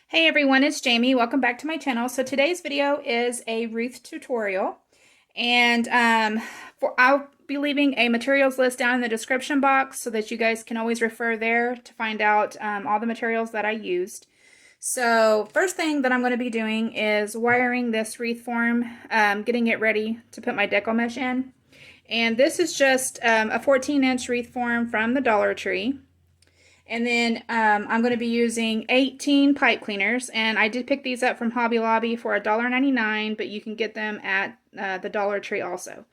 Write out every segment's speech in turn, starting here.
Hey everyone, it's Jamie. Welcome back to my channel. So today's video is a Wreath tutorial, and I'll be leaving a materials list down in the description box so that you guys can always refer there to find out all the materials that I used. So first thing that I'm going to be doing is wiring this wreath form, getting it ready to put my deco mesh in. And this is just a 14-inch wreath form from the Dollar Tree. And then I'm going to be using 18 pipe cleaners, and I did pick these up from Hobby Lobby for $1.99, but you can get them at the Dollar Tree also.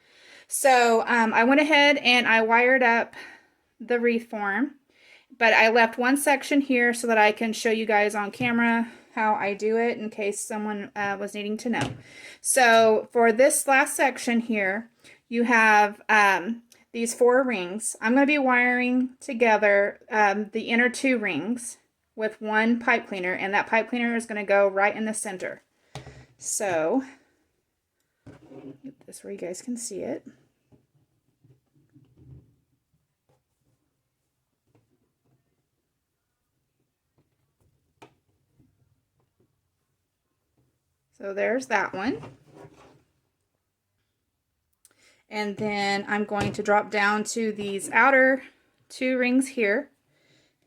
So I went ahead and I wired up the wreath form, but I left one section here so that I can show you guys on camera how I do it in case someone was needing to know. So for this last section here, you have these 4 rings. I'm going to be wiring together the inner 2 rings with one pipe cleaner, and that pipe cleaner is going to go right in the center. So, get this where you guys can see it. So there's that one. And then I'm going to drop down to these outer 2 rings here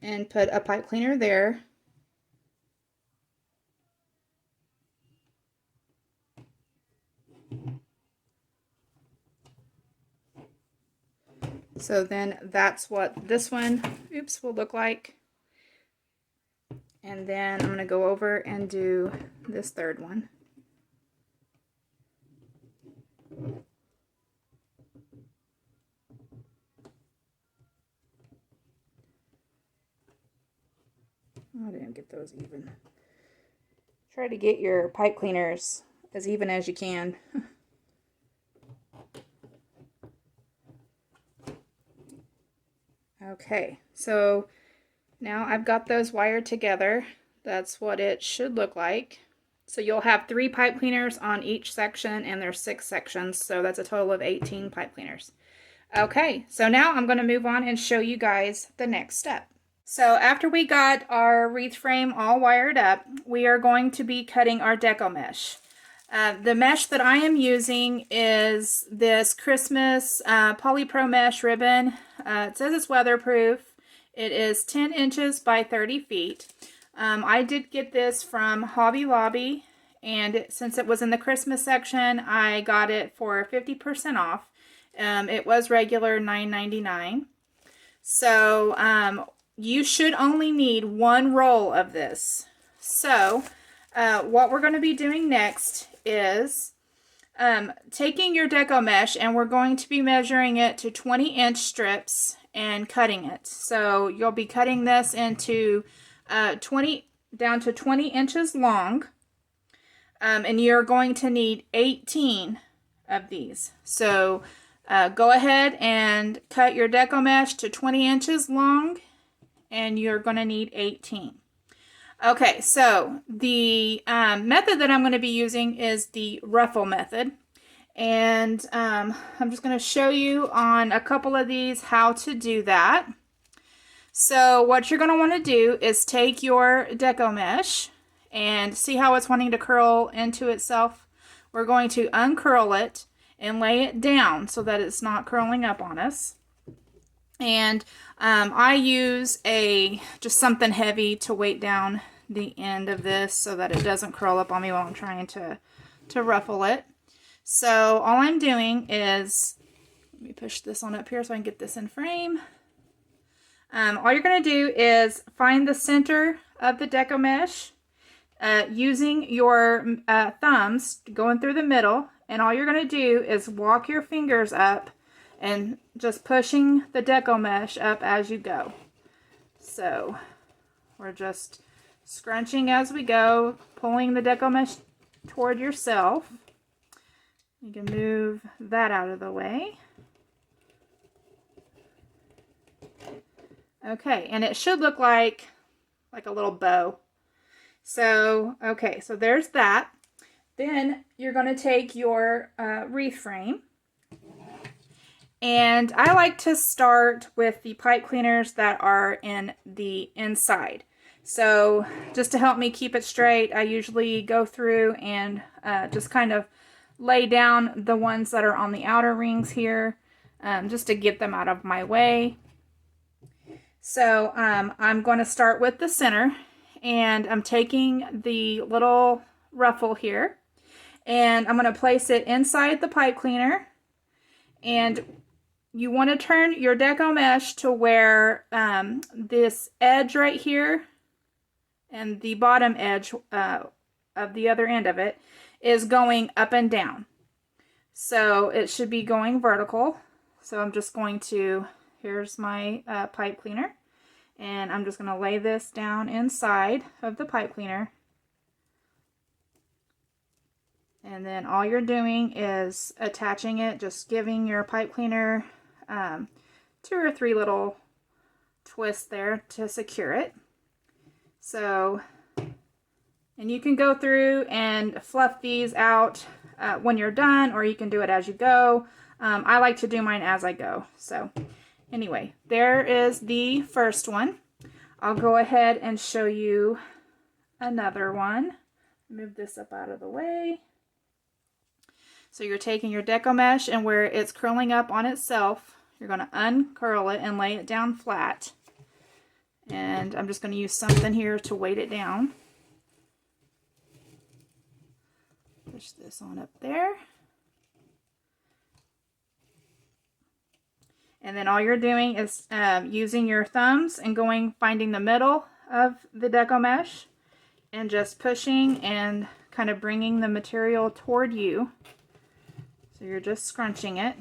and put a pipe cleaner there. So then that's what this one, will look like. And then I'm going to go over and do this third one. I didn't get those even. Try to get your pipe cleaners as even as you can. Okay, so now I've got those wired together. That's what it should look like. So you'll have 3 pipe cleaners on each section, and there's 6 sections, so that's a total of 18 pipe cleaners. Okay, so now I'm going to move on and show you guys the next step. So after we got our wreath frame all wired up, we are going to be cutting our deco mesh. The mesh that I am using is this Christmas Polypro mesh ribbon. It says it's weatherproof. It is 10 inches by 30 feet. I did get this from Hobby Lobby, and since it was in the Christmas section, I got it for 50% off. It was regular $9.99. So you should only need 1 roll of this. So what we're going to be doing next is taking your deco mesh, and we're going to be measuring it to 20-inch strips and cutting it. So you'll be cutting this into down to 20 inches long, and you're going to need 18 of these. So go ahead and cut your deco mesh to 20 inches long, and you're going to need 18. Okay, so the method that I'm going to be using is the Ruffle Method. And I'm just going to show you on a couple of these how to do that. So what you're going to want to do is take your deco mesh and see how it's wanting to curl into itself. We're going to uncurl it and lay it down so that it's not curling up on us. And I use just something heavy to weight down the end of this so that it doesn't curl up on me while I'm trying to ruffle it. So all I'm doing is, let me push this on up here so I can get this in frame. All you're going to do is find the center of the deco mesh using your thumbs going through the middle, and all you're going to do is walk your fingers up and just pushing the deco mesh up as you go. So we're just scrunching as we go, pulling the deco mesh toward yourself. You can move that out of the way. Okay, and it should look like a little bow. So, okay, so there's that. Then you're going to take your wreath frame. And I like to start with the pipe cleaners that are in the inside. So just to help me keep it straight, I usually go through and just kind of lay down the ones that are on the outer rings here, just to get them out of my way. So I'm going to start with the center, and I'm taking the little ruffle here, and I'm going to place it inside the pipe cleaner. And you want to turn your Deco mesh to where this edge right here and the bottom edge of the other end of it is going up and down. So it should be going vertical. So I'm just going to, here's my pipe cleaner, and I'm just going to lay this down inside of the pipe cleaner. And then all you're doing is attaching it, just giving your pipe cleaner 2 or 3 little twists there to secure it. So, and you can go through and fluff these out when you're done, or you can do it as you go. I like to do mine as I go. So anyway, there is the first one. I'll go ahead and show you another one. Move this up out of the way. So you're taking your Deco mesh, and where it's curling up on itself, you're going to uncurl it and lay it down flat. And I'm just going to use something here to weight it down. Push this on up there. And then all you're doing is using your thumbs and finding the middle of the Deco mesh and just pushing and kind of bringing the material toward you. So you're just scrunching it.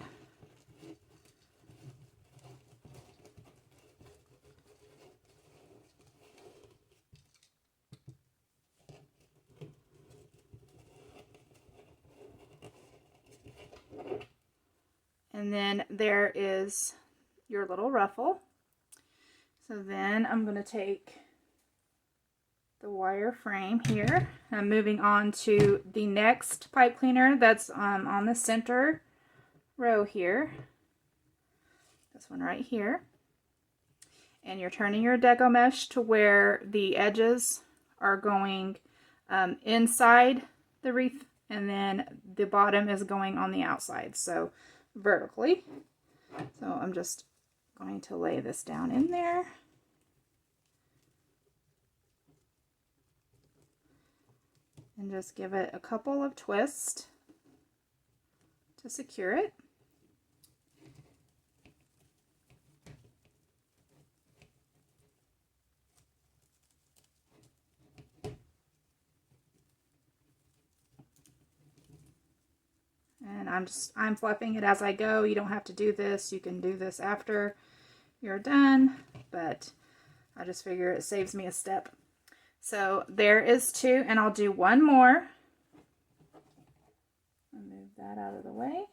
And then there is your little ruffle. So then I'm going to take the wire frame here. I'm moving on to the next pipe cleaner that's on the center row here. This one right here. And you're turning your Deco mesh to where the edges are going inside the wreath, and then the bottom is going on the outside, so vertically. So I'm just going to lay this down in there. And just give it a couple of twists to secure it. And I'm fluffing it as I go. You don't have to do this. You can do this after you're done, but I just figure it saves me a step. So there is 2, and I'll do one more. I'll move that out of the way.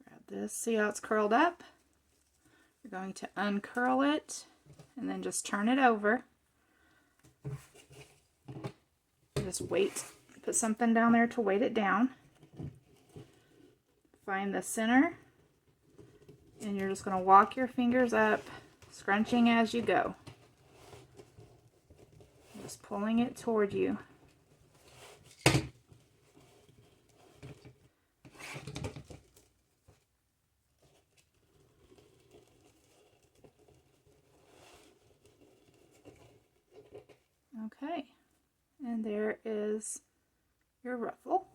Grab this, see how it's curled up? You're going to uncurl it and then just turn it over. Just weight, put something down there to weight it down. Find the center, and you're just going to walk your fingers up, scrunching as you go. Just pulling it toward you. Okay, and there is your ruffle.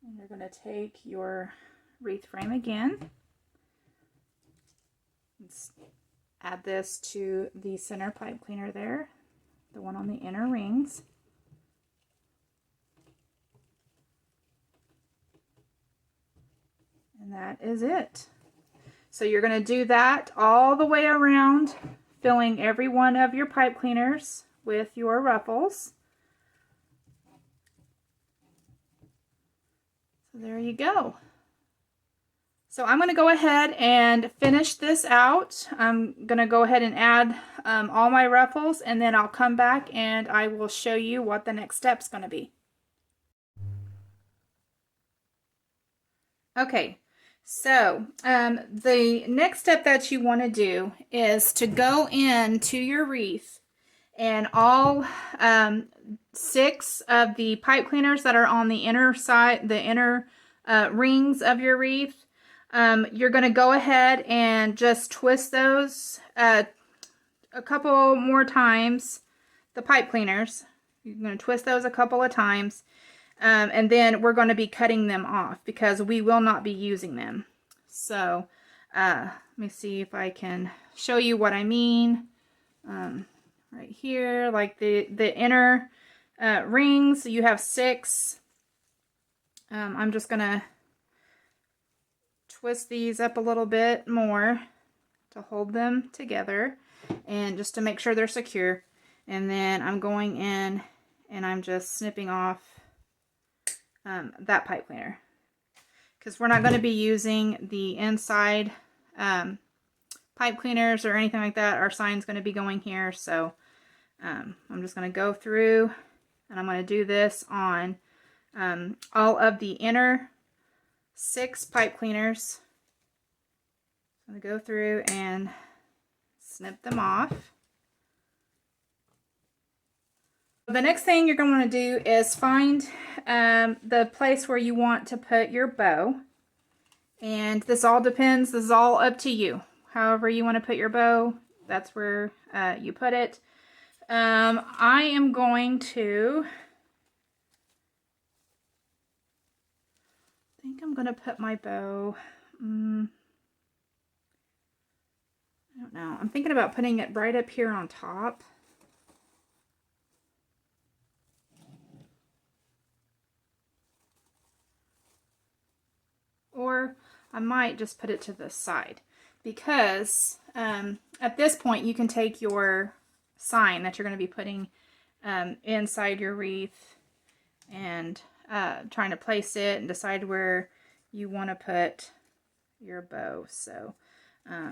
And you're going to take your wreath frame again. Let's add this to the center pipe cleaner there, the one on the inner rings. And that is it. So you're going to do that all the way around, filling every one of your pipe cleaners with your ruffles. So there you go. So I'm going to go ahead and finish this out. I'm going to go ahead and add all my ruffles, and then I'll come back and I will show you what the next step's going to be. Okay, So the next step that you want to do is to go into your wreath, and all 6 of the pipe cleaners that are on the inner side, the inner rings of your wreath, you're going to go ahead and just twist those a couple more times, the pipe cleaners. You're going to twist those a couple of times, and then we're going to be cutting them off because we will not be using them. So let me see if I can show you what I mean. Right here, like the inner rings, you have 6. I'm just going to twist these up a little bit more to hold them together and just to make sure they're secure. And then I'm going in and I'm just snipping off that pipe cleaner, because we're not going to be using the inside pipe cleaners or anything like that. Our sign's going to be going here, so I'm just going to go through and I'm going to do this on all of the inner 6 pipe cleaners. I'm going to go through and snip them off. The next thing you're going to want to do is find the place where you want to put your bow. And this all depends, this is all up to you. However you want to put your bow, that's where you put it. I am going to, I think I'm going to put my bow, I don't know, I'm thinking about putting it right up here on top. Or I might just put it to the side, because at this point you can take your sign that you're going to be putting inside your wreath and trying to place it and decide where you want to put your bow. So I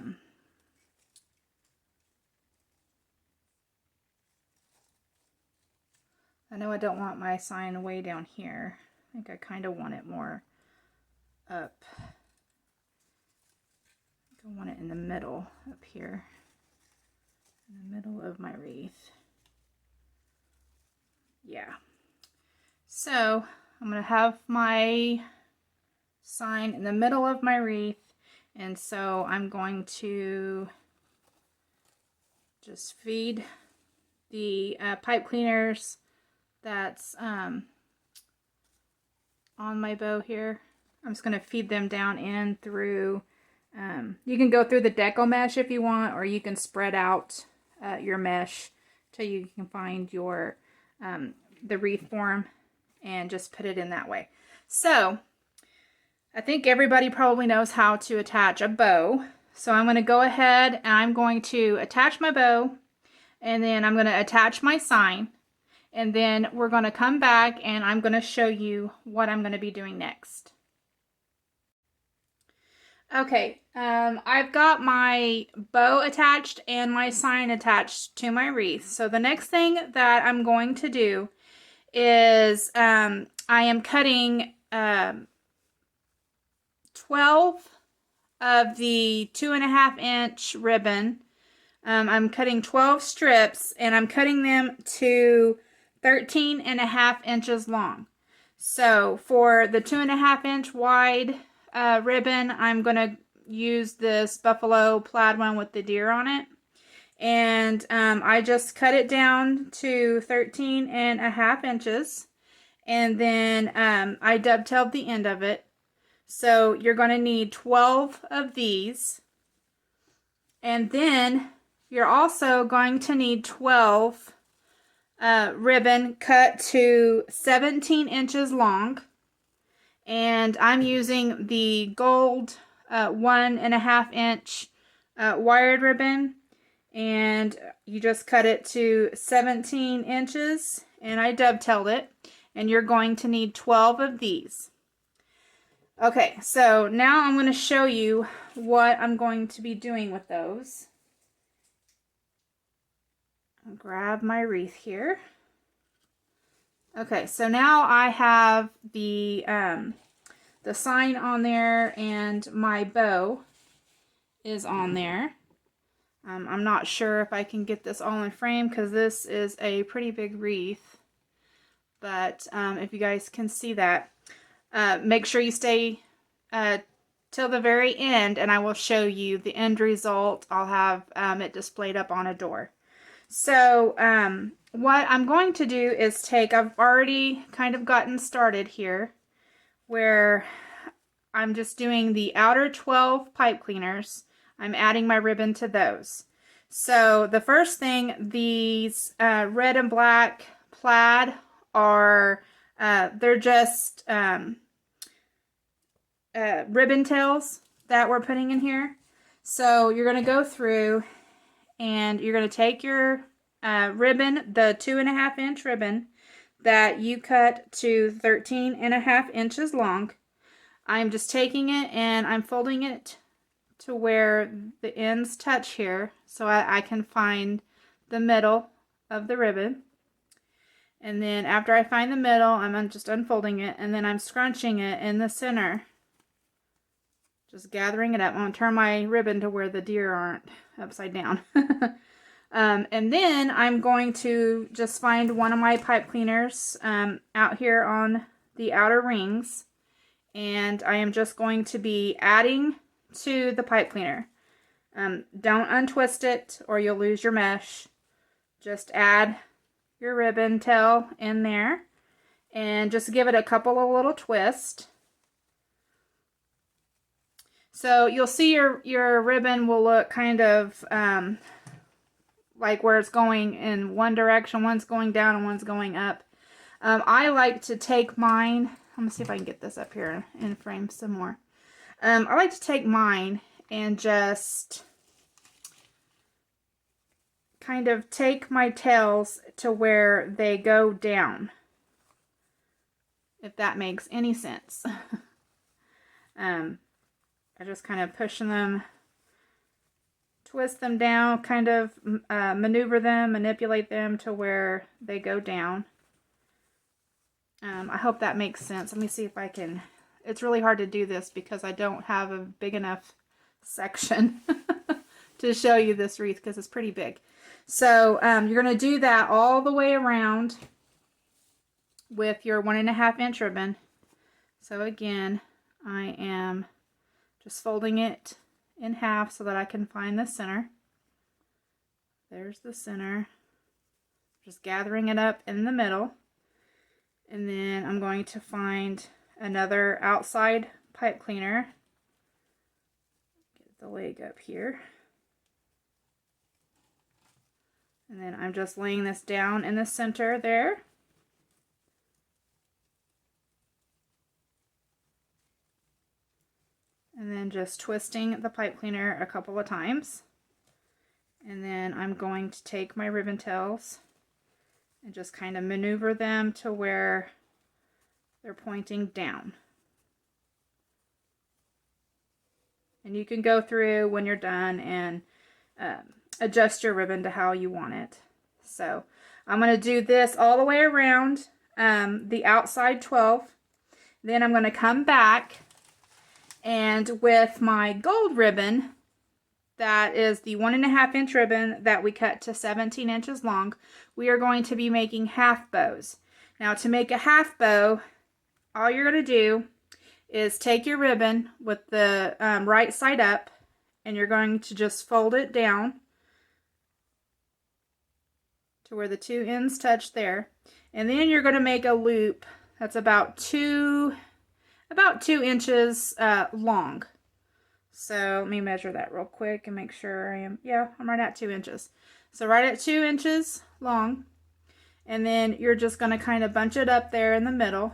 know I don't want my sign way down here. I think I kind of want it more up. I want it in the middle up here, in the middle of my wreath. Yeah. So I'm going to have my sign in the middle of my wreath, and so I'm going to just feed the pipe cleaners that's on my bow here. I'm just going to feed them down in through, you can go through the Deco mesh if you want, or you can spread out your mesh till you can find your the wreath form and just put it in that way. So I think everybody probably knows how to attach a bow. So I'm going to go ahead and I'm going to attach my bow, and then I'm going to attach my sign, and then we're going to come back and I'm going to show you what I'm going to be doing next. Okay, I've got my bow attached and my sign attached to my wreath. So the next thing that I'm going to do is I am cutting 12 of the 2.5 inch ribbon. I'm cutting 12 strips, and I'm cutting them to 13.5 inches long. So for the 2.5 inch wide ribbon, I'm going to use this buffalo plaid one with the deer on it. And I just cut it down to 13.5 inches. And then I dovetailed the end of it. So you're going to need 12 of these. And then you're also going to need 12 ribbon cut to 17 inches long. And I'm using the gold 1.5 inch wired ribbon, and you just cut it to 17 inches, and I dovetailed it, and you're going to need 12 of these. Okay, so now I'm going to show you what I'm going to be doing with those. I'll grab my wreath here. Okay, so now I have the the sign on there, and my bow is on there. I'm not sure if I can get this all in frame because this is a pretty big wreath. But if you guys can see that, make sure you stay till the very end, and I will show you the end result. I'll have it displayed up on a door. So what I'm going to do is I've already kind of gotten started here, where I'm just doing the outer 12 pipe cleaners. I'm adding my ribbon to those. So the first thing, these red and black plaid are, they're just ribbon tails that we're putting in here. So you're going to go through and you're going to take your ribbon, the 2.5 inch ribbon that you cut to 13.5 inches long. I'm just taking it and I'm folding it to where the ends touch here, so I can find the middle of the ribbon. And then after I find the middle, I'm just unfolding it, and then I'm scrunching it in the center, just gathering it up. I'm going to turn my ribbon to where the deer aren't upside down. And then I'm going to just find one of my pipe cleaners out here on the outer rings, and I am just going to be adding to the pipe cleaner. Don't untwist it or you'll lose your mesh. Just add your ribbon tail in there and just give it a couple of little twists. So you'll see your ribbon will look kind of like where it's going in one direction. One's going down and one's going up. I like to take mine. Let me see if I can get this up here in frame some more. I like to take mine and just kind of take my tails to where they go down, if that makes any sense. I just kind of push them, twist them down, kind of maneuver them, manipulate them to where they go down. I hope that makes sense. Let me see if I can. It's really hard to do this because I don't have a big enough section to show you this wreath because it's pretty big. So you're going to do that all the way around with your 1.5 inch ribbon. So again, I am just folding it in half so that I can find the center. There's the center. Just gathering it up in the middle. And then I'm going to find another outside pipe cleaner. Get the leg up here. And then I'm just laying this down in the center there. And then just twisting the pipe cleaner a couple of times. And then I'm going to take my ribbon tails and just kind of maneuver them to where they're pointing down. And you can go through when you're done and adjust your ribbon to how you want it. So I'm going to do this all the way around the outside 12. Then I'm going to come back, and with my gold ribbon, that is the 1.5 inch ribbon that we cut to 17 inches long, we are going to be making half bows. Now to make a half bow, all you're going to do is take your ribbon with the right side up, and you're going to just fold it down to where the two ends touch there. And then you're going to make a loop that's about 2 inches long. So let me measure that real quick and make sure I'm right at 2 inches. So right at 2 inches long. And then you're just going to kind of bunch it up there in the middle.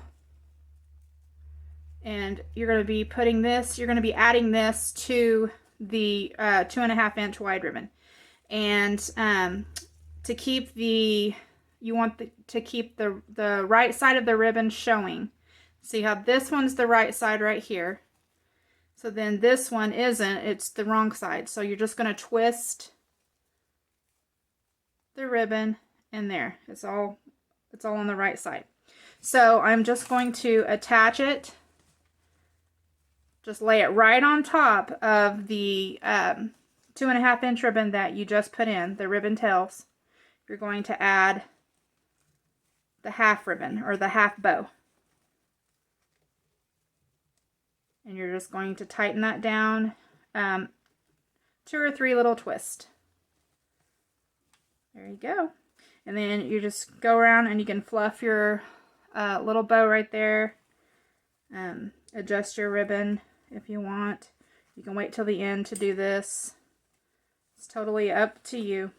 And you're going to be putting this, you're going to be adding this to the 2.5 inch wide ribbon. And to keep the, you want to keep the right side of the ribbon showing. See how this one's the right side right here. So then this one isn't, it's the wrong side. So you're just going to twist the ribbon in there. It's all on the right side. So I'm just going to attach it just lay it right on top of the 2.5 inch ribbon that you just put in, the ribbon tails. You're going to add the half ribbon or the half bow. And you're just going to tighten that down 2 or 3 little twists. There you go. And then you just go around and you can fluff your little bow right there. Adjust your ribbon if you want. You can wait till the end to do this. It's totally up to you.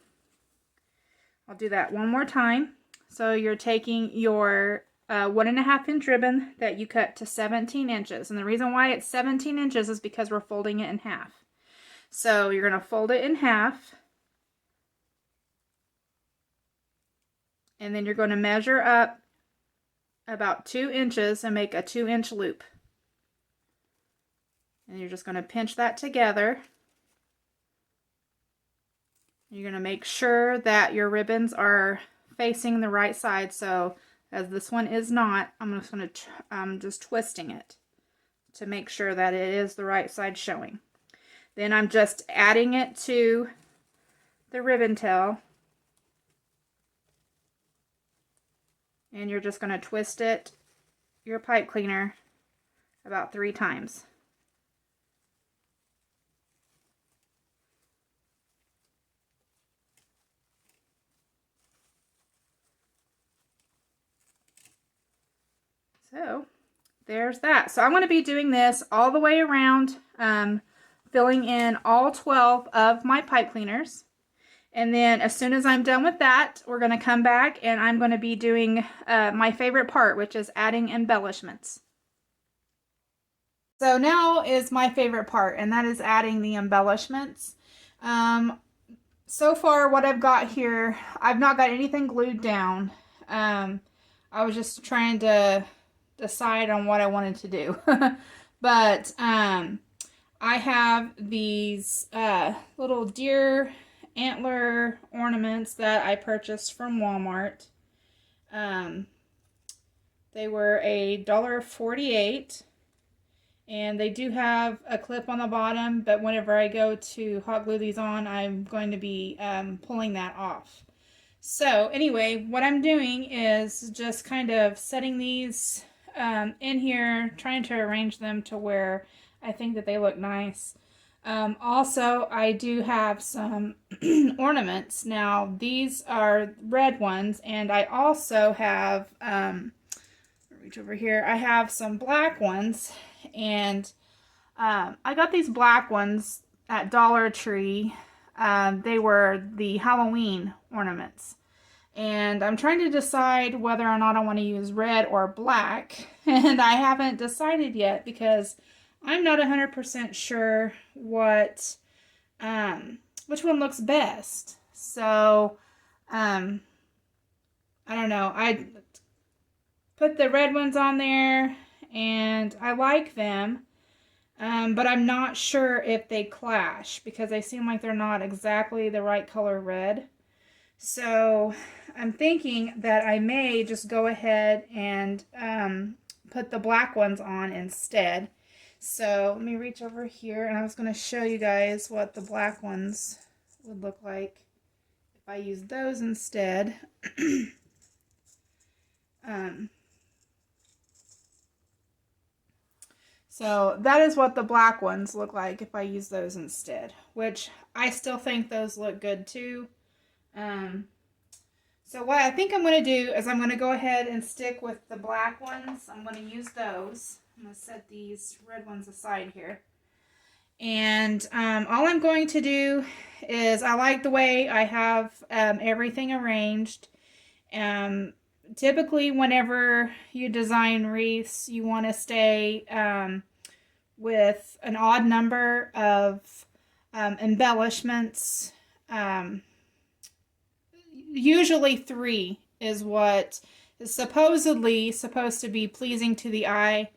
I'll do that one more time. So you're taking your 1.5 inch ribbon that you cut to 17 inches. And the reason why it's 17 inches is because we're folding it in half. So you're going to fold it in half. And then you're going to measure up about 2 inches and make a 2-inch loop. And you're just going to pinch that together. You're going to make sure that your ribbons are facing the right side. So as this one is not, I'm just going to just twisting it to make sure that it is the right side showing. Then I'm just adding it to the ribbon tail. And you're just going to twist it, your pipe cleaner, about 3 times. So there's that. So I'm going to be doing this all the way around, filling in all 12 of my pipe cleaners. And then as soon as I'm done with that, we're going to come back and I'm going to be doing my favorite part, which is adding embellishments. So now is my favorite part, and that is adding the embellishments. So far what I've got here, I've not got anything glued down. I was just trying to decide on what I wanted to do. But I have these little deer antler ornaments that I purchased from Walmart. They were $1.48, and they do have a clip on the bottom, but whenever I go to hot glue these on, I'm going to be pulling that off. So anyway, what I'm doing is just kind of setting these in here, trying to arrange them to where I think that they look nice. Also, I do have some ornaments. Now, these are red ones, and I also have, reach over here, I have some black ones, and I got these black ones at Dollar Tree. They were the Halloween ornaments. And I'm trying to decide whether or not I want to use red or black, and I haven't decided yet because I'm not 100% sure what, which one looks best. So, I don't know. I put the red ones on there, and I like them, but I'm not sure if they clash because they seem like they're not exactly the right color red. So, I'm thinking that I may just go ahead and put the black ones on instead. So let me reach over here, and I was going to show you guys what the black ones would look like if I use those instead. So that is what the black ones look like if I use those instead, which I still think those look good too. So what I think I'm going to do is I'm going to go ahead and stick with the black ones. I'm going to use those. I'm going to set these red ones aside here. And all I'm going to do is, I like the way I have everything arranged. Typically, whenever you design wreaths, you want to stay with an odd number of embellishments. Usually 3 is what is supposedly supposed to be pleasing to the eye,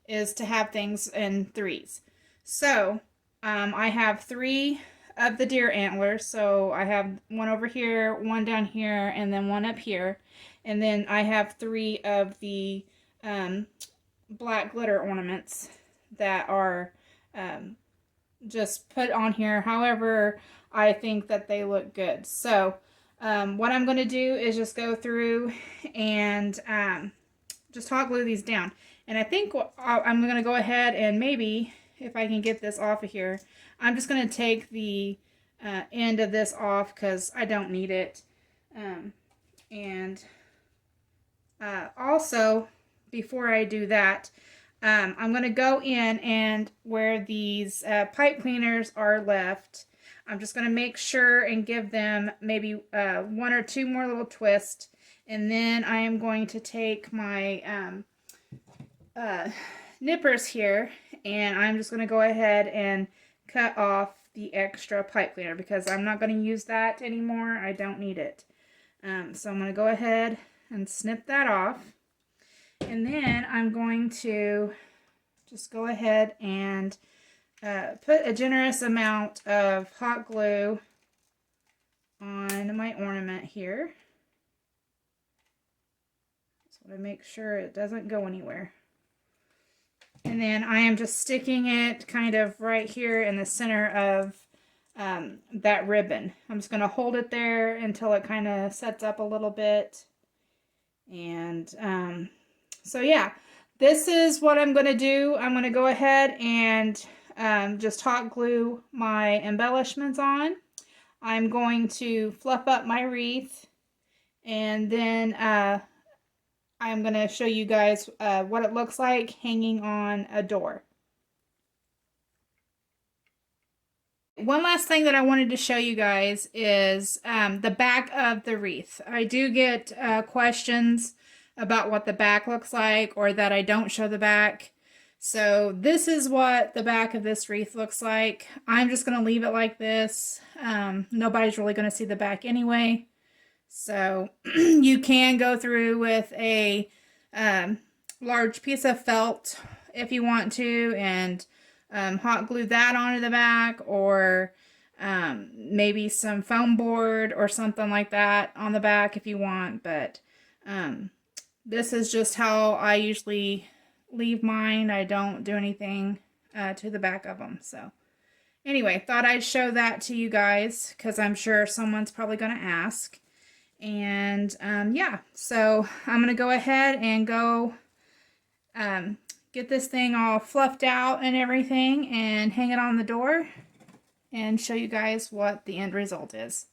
is to have things in 3s. So I have 3 of the deer antlers. So I have one over here, one down here, and then one up here. And then I have 3 of the black glitter ornaments that are just put on here however I think that they look good. So what I'm going to do is just go through and just hot glue these down. And I think I'm going to go ahead and maybe, if I can get this off of here, I'm just going to take the end of this off because I don't need it. Also, before I do that, I'm going to go in and where these pipe cleaners are left, I'm just going to make sure and give them maybe 1 or 2 more little twists. And then I am going to take my nippers here, and I'm just going to go ahead and cut off the extra pipe cleaner because I'm not going to use that anymore. I don't need it. So I'm going to go ahead and snip that off. And then I'm going to just go ahead and put a generous amount of hot glue on my ornament here. Just want to make sure it doesn't go anywhere. And then I am just sticking it kind of right here in the center of that ribbon. I'm just going to hold it there until it kind of sets up a little bit. And so yeah, this is what I'm going to do. I'm going to go ahead and just hot glue my embellishments on. I'm going to fluff up my wreath, and then I'm going to show you guys what it looks like hanging on a door. One last thing that I wanted to show you guys is the back of the wreath. I do get questions about what the back looks like, or that I don't show the back. So this is what the back of this wreath looks like. I'm just going to leave it like this. Nobody's really going to see the back anyway. So you can go through with a large piece of felt if you want to, and hot glue that onto the back, or maybe some foam board or something like that on the back if you want. But this is just how I usually leave mine. I don't do anything to the back of them. So anyway, thought I'd show that to you guys because I'm sure someone's probably going to ask. And yeah, so I'm going to go ahead and go get this thing all fluffed out and everything and hang it on the door and show you guys what the end result is.